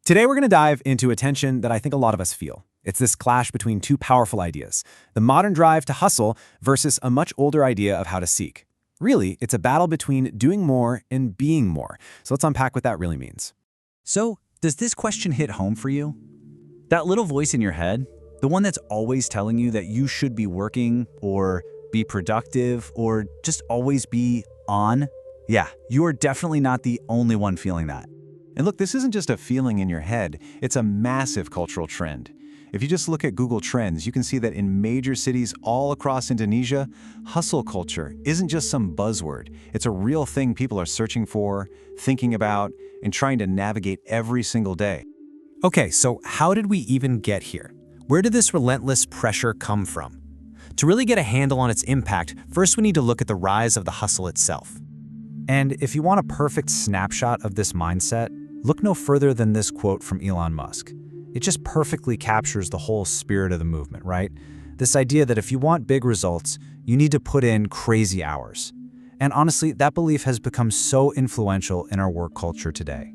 Today, we're going to dive into a tension that I think a lot of us feel. It's this clash between two powerful ideas, the modern drive to hustle versus a much older idea of how to seek. Really, it's a battle between doing more and being more. So let's unpack what that really means. So, does this question hit home for you? That little voice in your head, the one that's always telling you that you should be working or be productive or just always be on? Yeah, you are definitely not the only one feeling that. And look, this isn't just a feeling in your head, it's a massive cultural trend. If you just look at Google Trends, you can see that in major cities all across Indonesia, hustle culture isn't just some buzzword. It's a real thing people are searching for, thinking about, and trying to navigate every single day. Okay, so how did we even get here? Where did this relentless pressure come from? To really get a handle on its impact, first we need to look at the rise of the hustle itself. And if you want a perfect snapshot of this mindset, look no further than this quote from Elon Musk. It just perfectly captures the whole spirit of the movement, right? This idea that if you want big results, you need to put in crazy hours. And honestly, that belief has become so influential in our work culture today.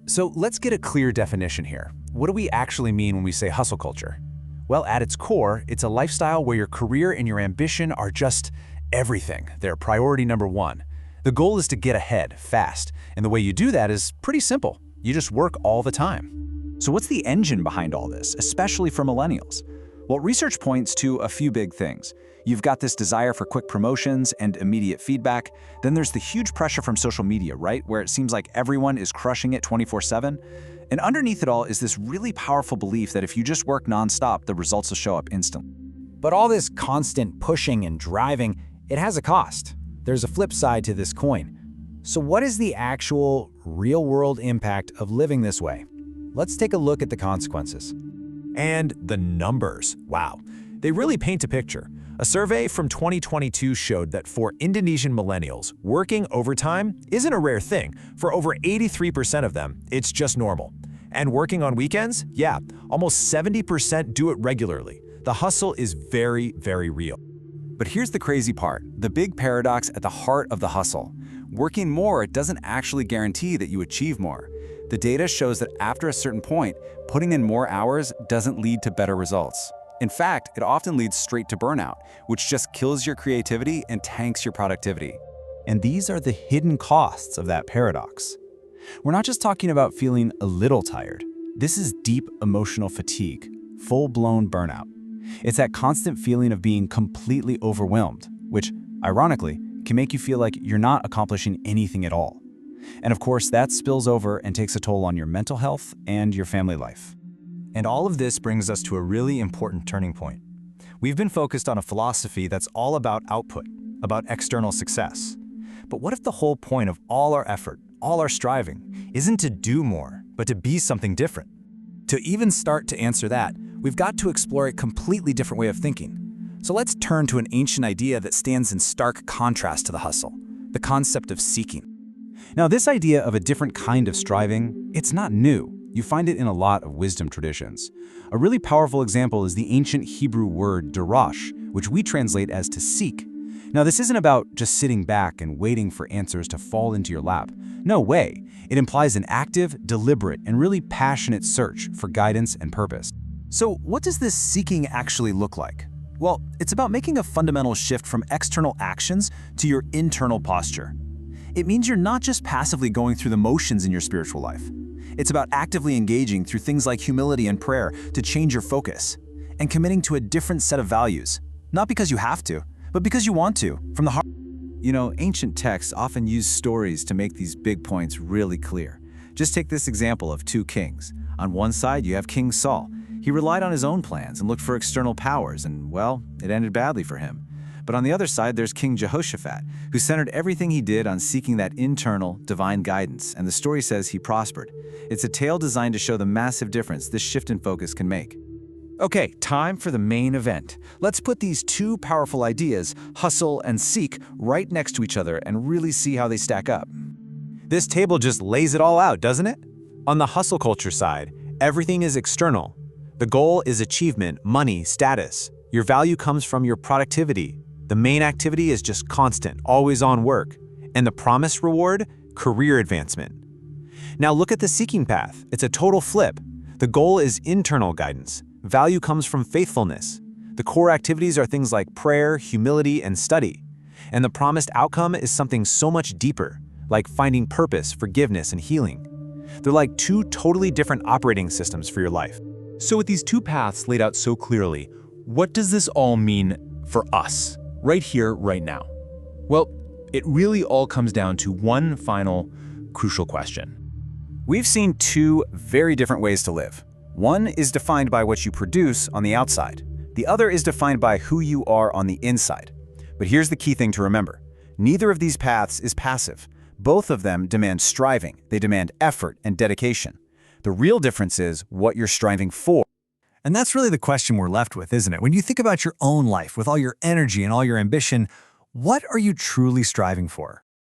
So let's get a clear definition here. What do we actually mean when we say hustle culture? Well, at its core, it's a lifestyle where your career and your ambition are just everything. They're priority number one. The goal is to get ahead fast, and the way you do that is pretty simple. You just work all the time. So what's the engine behind all this, especially for millennials? Well, research points to a few big things. You've got this desire for quick promotions and immediate feedback. Then there's the huge pressure from social media, right? Where it seems like everyone is crushing it 24/7. And underneath it all is this really powerful belief that if you just work nonstop, the results will show up instantly. But all this constant pushing and driving, it has a cost. There's a flip side to this coin. So what is the actual real-world impact of living this way? Let's take a look at the consequences. And the numbers, wow. They really paint a picture. A survey from 2022 showed that for Indonesian millennials, working overtime isn't a rare thing. For over 83% of them, it's just normal. And working on weekends? Yeah, almost 70% do it regularly. The hustle is very, very real. But here's the crazy part, the big paradox at the heart of the hustle. Working more doesn't actually guarantee that you achieve more. The data shows that after a certain point, putting in more hours doesn't lead to better results. In fact, it often leads straight to burnout, which just kills your creativity and tanks your productivity. And these are the hidden costs of that paradox. We're not just talking about feeling a little tired. This is deep emotional fatigue, full-blown burnout. It's that constant feeling of being completely overwhelmed, which, ironically, can make you feel like you're not accomplishing anything at all. And of course, that spills over and takes a toll on your mental health and your family life. And all of this brings us to a really important turning point. We've been focused on a philosophy that's all about output, about external success. But what if the whole point of all our effort, all our striving, isn't to do more, but to be something different? To even start to answer that, we've got to explore a completely different way of thinking. So let's turn to an ancient idea that stands in stark contrast to the hustle, the concept of seeking. Now, this idea of a different kind of striving, it's not new. You find it in a lot of wisdom traditions. A really powerful example is the ancient Hebrew word darash, which we translate as to seek. Now, this isn't about just sitting back and waiting for answers to fall into your lap. No way. It implies an active, deliberate, and really passionate search for guidance and purpose. So, what does this seeking actually look like? Well, it's about making a fundamental shift from external actions to your internal posture. It means you're not just passively going through the motions in your spiritual life. It's about actively engaging through things like humility and prayer to change your focus, and committing to a different set of values, not because you have to, but because you want to, from the heart. You know, ancient texts often use stories to make these big points really clear. Just take this example of two kings. On one side, you have King Saul. He relied on his own plans and looked for external powers, and, well, it ended badly for him. But on the other side, there's King Jehoshaphat, who centered everything he did on seeking that internal, divine guidance, and the story says he prospered. It's a tale designed to show the massive difference this shift in focus can make. Okay, time for the main event. Let's put these two powerful ideas, hustle and seek, right next to each other and really see how they stack up. This table just lays it all out, doesn't it? On the hustle culture side, everything is external. The goal is achievement, money, status. Your value comes from your productivity. The main activity is just constant, always on work. And the promised reward? Career advancement. Now look at the seeking path. It's a total flip. The goal is internal guidance. Value comes from faithfulness. The core activities are things like prayer, humility, and study. And the promised outcome is something so much deeper, like finding purpose, forgiveness, and healing. They're like two totally different operating systems for your life. So with these two paths laid out so clearly, what does this all mean for us, right here, right now? Well, it really all comes down to one final, crucial question. We've seen two very different ways to live. One is defined by what you produce on the outside. The other is defined by who you are on the inside. But here's the key thing to remember. Neither of these paths is passive. Both of them demand striving. They demand effort and dedication. The real difference is what you're striving for. And that's really the question we're left with, isn't it? When you think about your own life, with all your energy and all your ambition, what are you truly striving for?